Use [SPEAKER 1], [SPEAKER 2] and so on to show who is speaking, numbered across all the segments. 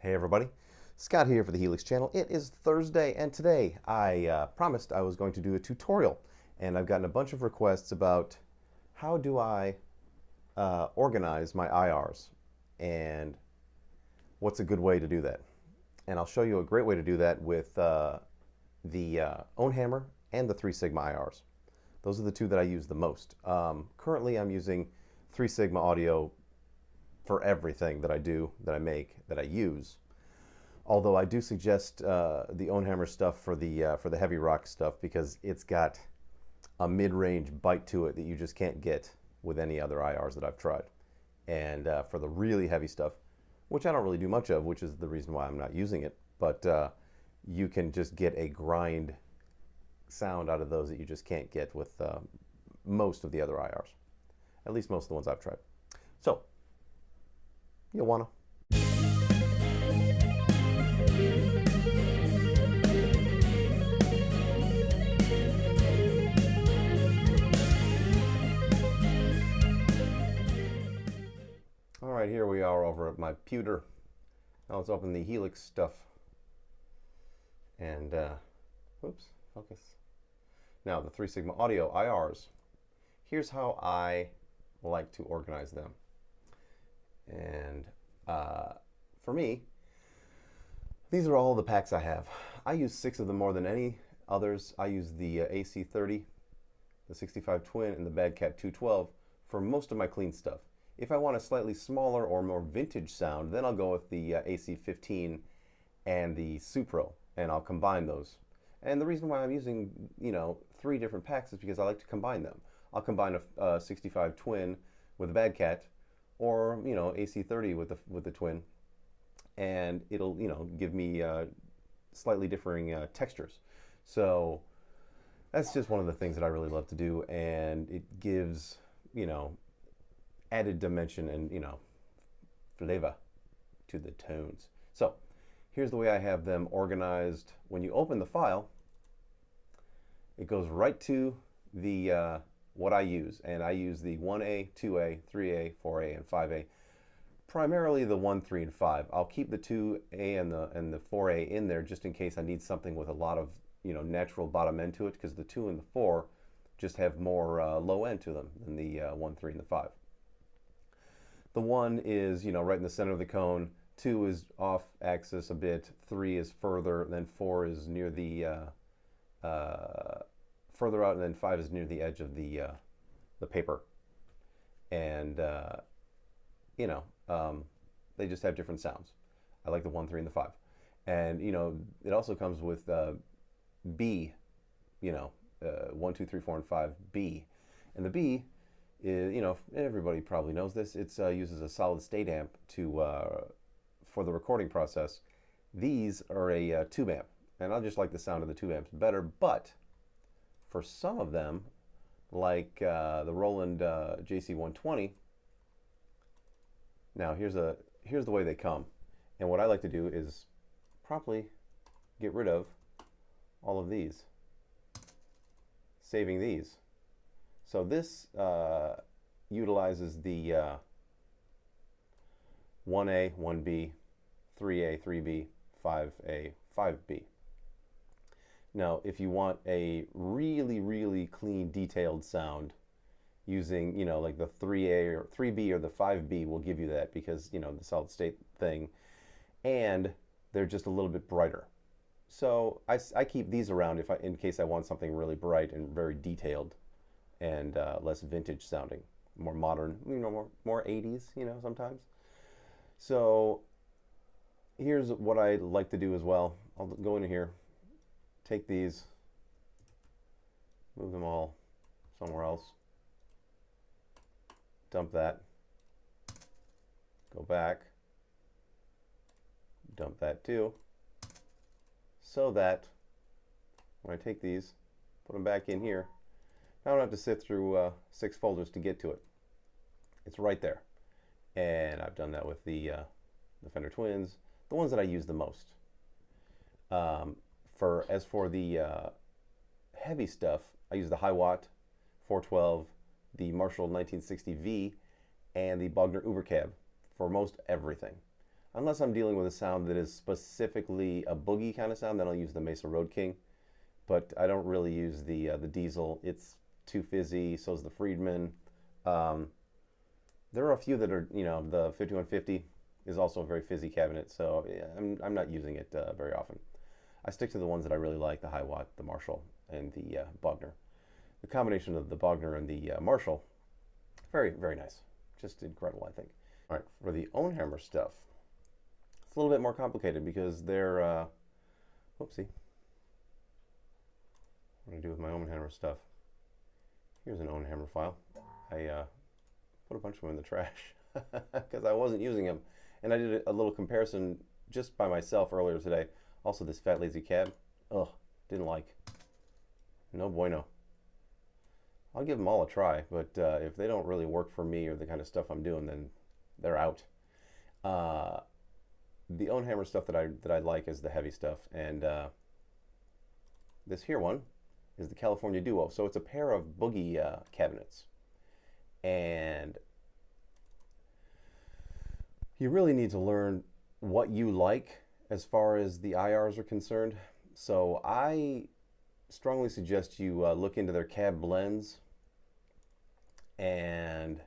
[SPEAKER 1] Hey everybody, Scott here for the Helix channel. It is Thursday and today I promised I was going to do a tutorial, and I've gotten a bunch of requests about how do I organize my IRs and what's a good way to do that. And I'll show you a great way to do that with the Own Hammer and the 3 Sigma IRs. Those are the two that I use the most. Currently I'm using 3 Sigma audio for everything that I do, that I make, that I use. Although I do suggest the Own Hammer stuff for the heavy rock stuff, because it's got a mid-range bite to it that you just can't get with any other IRs that I've tried. And for the really heavy stuff, which I don't really do much of, which is the reason why I'm not using it, but you can just get a grind sound out of those that you just can't get with most of the other IRs. At least most of the ones I've tried. So, you'll wanna. All right, here we are over at my pewter. Now let's open the Helix stuff. And, whoops, focus. Now the 3 Sigma Audio IRs. Here's how I like to organize them. And for me, these are all the packs I have. I use 6 of them more than any others. I use the AC30, the 65 Twin, and the Bad Cat 212 for most of my clean stuff. If I want a slightly smaller or more vintage sound, then I'll go with the AC15 and the Supro, and I'll combine those. And the reason why I'm using, 3 different packs is because I like to combine them. I'll combine a 65 Twin with a Bad Cat, or AC30 with the Twin, and it'll give me slightly differing textures. So that's just one of the things that I really love to do, and it gives added dimension and flavor to the tones. So here's the way I have them organized. When you open the file, it goes right to the what I use, and I use the 1A, 2A, 3A, 4A, and 5A. Primarily the 1, 3, and 5. I'll keep the 2A and the 4A in there just in case I need something with a lot of natural bottom end to it, because the 2 and the 4 just have more low end to them than the 1, 3, and the 5. The 1 is right in the center of the cone. 2 is off axis a bit. 3 is further. Then 4 is near the further out, and then 5 is near the edge of the paper. And they just have different sounds. I like the 1, 3, and the 5. And it also comes with B. 1, 2, 3, 4, and 5 B. And the B is, everybody probably knows this. It uses a solid state amp for the recording process. These are a tube amp, and I just like the sound of the tube amps better. But for some of them, like the Roland JC120, now here's the way they come. And what I like to do is promptly get rid of all of these, saving these. So this utilizes the 1A, 1B, 3A, 3B, 5A, 5B. Now, if you want a really, really clean, detailed sound, using, like the 3A or 3B or the 5B will give you that, because, the solid state thing, and they're just a little bit brighter. So I keep these around in case I want something really bright and very detailed, and less vintage sounding, more modern, more 80s, sometimes. So here's what I like to do as well. I'll go into here, take these, move them all somewhere else, dump that, go back, dump that too, so that when I take these, put them back in here, I don't have to sit through 6 folders to get to it. It's right there. And I've done that with the Fender Twins, the ones that I use the most. As for the heavy stuff, I use the Hiwatt 412, the Marshall 1960V, and the Bogner Ubercab for most everything. Unless I'm dealing with a sound that is specifically a boogie kind of sound, then I'll use the Mesa Road King. But I don't really use the Diesel. It's too fizzy. So is the Friedman. Um, there are a few that are, the 5150 is also a very fizzy cabinet. So yeah, I'm not using it very often. I stick to the ones that I really like: the Hiwatt, the Marshall, and the Bogner. The combination of the Bogner and the Marshall, very, very nice. Just incredible, I think. All right, for the Ownhammer stuff, it's a little bit more complicated because they're, whoopsie. What do I do with my Ownhammer stuff? Here's an Ownhammer file. I put a bunch of them in the trash because I wasn't using them. And I did a little comparison just by myself earlier today. Also, this Fat Lazy Cab, ugh, didn't like. No bueno. I'll give them all a try, but if they don't really work for me or the kind of stuff I'm doing, then they're out. The Ownhammer stuff that I like is the heavy stuff, and this here one is the California Duo. So it's a pair of boogie cabinets, and you really need to learn what you like as far as the IRs are concerned. So I strongly suggest you look into their cab blends, and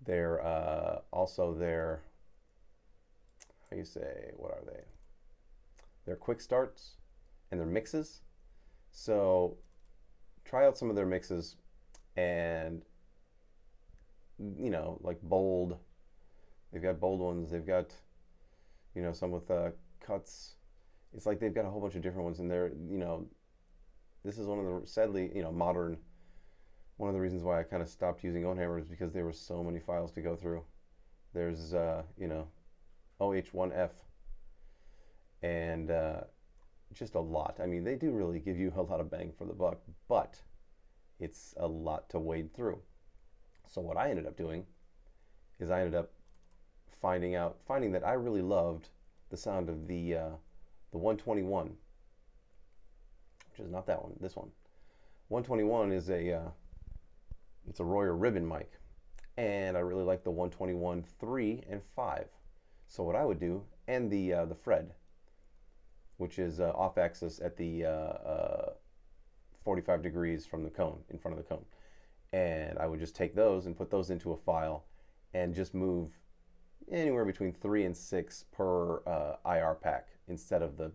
[SPEAKER 1] their also their, how you say, what are they? Their quick starts and their mixes. So try out some of their mixes, and like bold. They've got bold ones. They've got some with cuts. It's like they've got a whole bunch of different ones in there. This is one of the, sadly, modern. One of the reasons why I kind of stopped using Ownhammer is because there were so many files to go through. There's OH1F, and just a lot. I mean, they do really give you a lot of bang for the buck, but it's a lot to wade through. So what I ended up doing is I ended up finding that I really loved the sound of the 121, which is not that one, this one. 121 is it's a Royer ribbon mic, and I really like the 121 3 and 5. So what I would do, and the Fred, which is off axis at the 45 degrees from the cone, in front of the cone, and I would just take those and put those into a file and just move anywhere between 3 and 6 per IR pack instead of the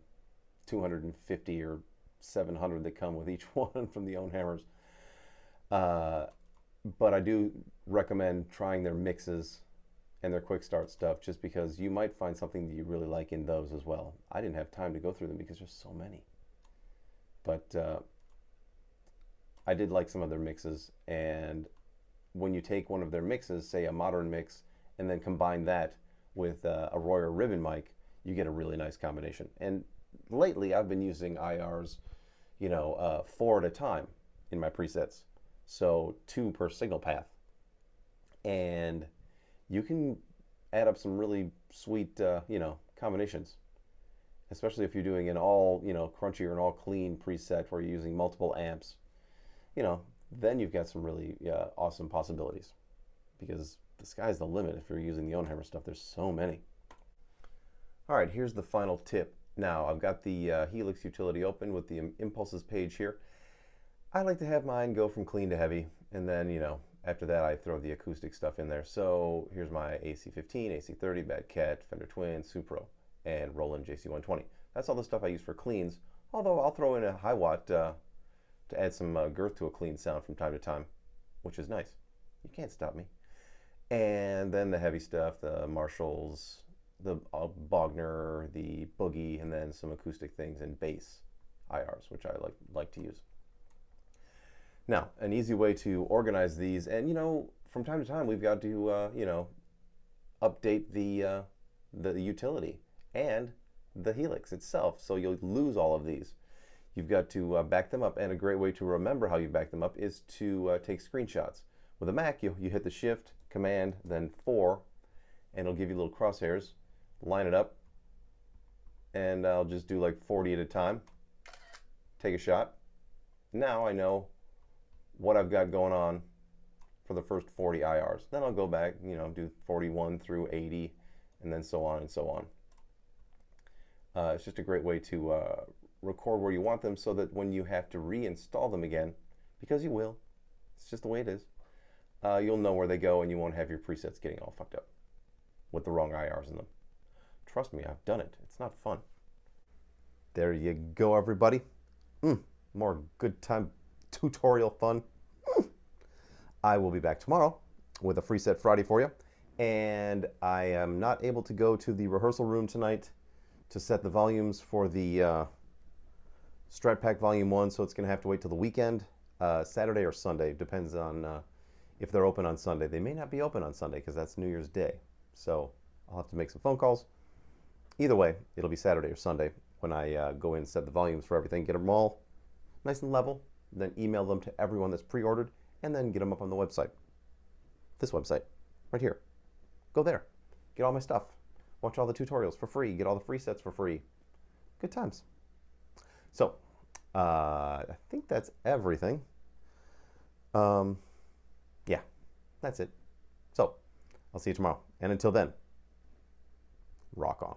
[SPEAKER 1] 250 or 700 that come with each one from the Ownhammers. But I do recommend trying their mixes and their quick start stuff, just because you might find something that you really like in those as well. I didn't have time to go through them because there's so many. But I did like some of their mixes, and when you take one of their mixes, say a modern mix, and then combine that with a Royer ribbon mic, you get a really nice combination. And lately I've been using IRs, 4 at a time in my presets. So 2 per signal path. And you can add up some really sweet, combinations. Especially if you're doing an all, crunchy or an all clean preset where you're using multiple amps. Then you've got some really awesome possibilities. Because the sky's the limit if you're using the Ownhammer stuff. There's so many. All right, here's the final tip. Now, I've got the Helix utility open with the impulses page here. I like to have mine go from clean to heavy, and then, after that I throw the acoustic stuff in there. So here's my AC15, AC30, Bad Cat, Fender Twin, Supro, and Roland JC120. That's all the stuff I use for cleans, although I'll throw in a Hiwatt to add some girth to a clean sound from time to time, which is nice. You can't stop me. And then the heavy stuff, the Marshalls, the Bogner, the Boogie, and then some acoustic things and bass IRs, which I like to use. Now, an easy way to organize these, and from time to time we've got to update the utility and the Helix itself, so you'll lose all of these. You've got to back them up, and a great way to remember how you back them up is to take screenshots. With a Mac, you hit the Shift, Command, then 4, and it'll give you little crosshairs. Line it up, and I'll just do like 40 at a time. Take a shot. Now I know what I've got going on for the first 40 IRs. Then I'll go back, do 41 through 80, and then so on and so on. It's just a great way to record where you want them so that when you have to reinstall them again, because you will, it's just the way it is, you'll know where they go and you won't have your presets getting all fucked up with the wrong IRs in them. Trust me, I've done it. It's not fun. There you go, everybody. More good time tutorial fun. I will be back tomorrow with a Freeset Friday for you. And I am not able to go to the rehearsal room tonight to set the volumes for the Strat Pack Volume 1, so it's going to have to wait till the weekend, Saturday or Sunday. Depends on if they're open on Sunday. They may not be open on Sunday because that's New Year's Day. So I'll have to make some phone calls. Either way, it'll be Saturday or Sunday when I go in and set the volumes for everything, get them all nice and level, then email them to everyone that's pre-ordered, and then get them up on the website. This website, right here. Go there. Get all my stuff. Watch all the tutorials for free. Get all the free sets for free. Good times. So, I think that's everything. Yeah, that's it. So, I'll see you tomorrow. And until then, rock on.